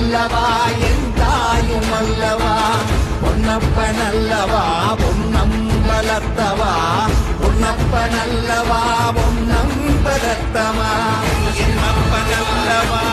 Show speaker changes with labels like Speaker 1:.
Speaker 1: அல்லவா என் தாயும் அல்லவா பொன்னப்பன் அல்லவா பொன்னம் வளர்த்தவா பொன்னப்பன் அல்லவா பொன்னம் பலத்தவா என் அப்பன் அல்லவா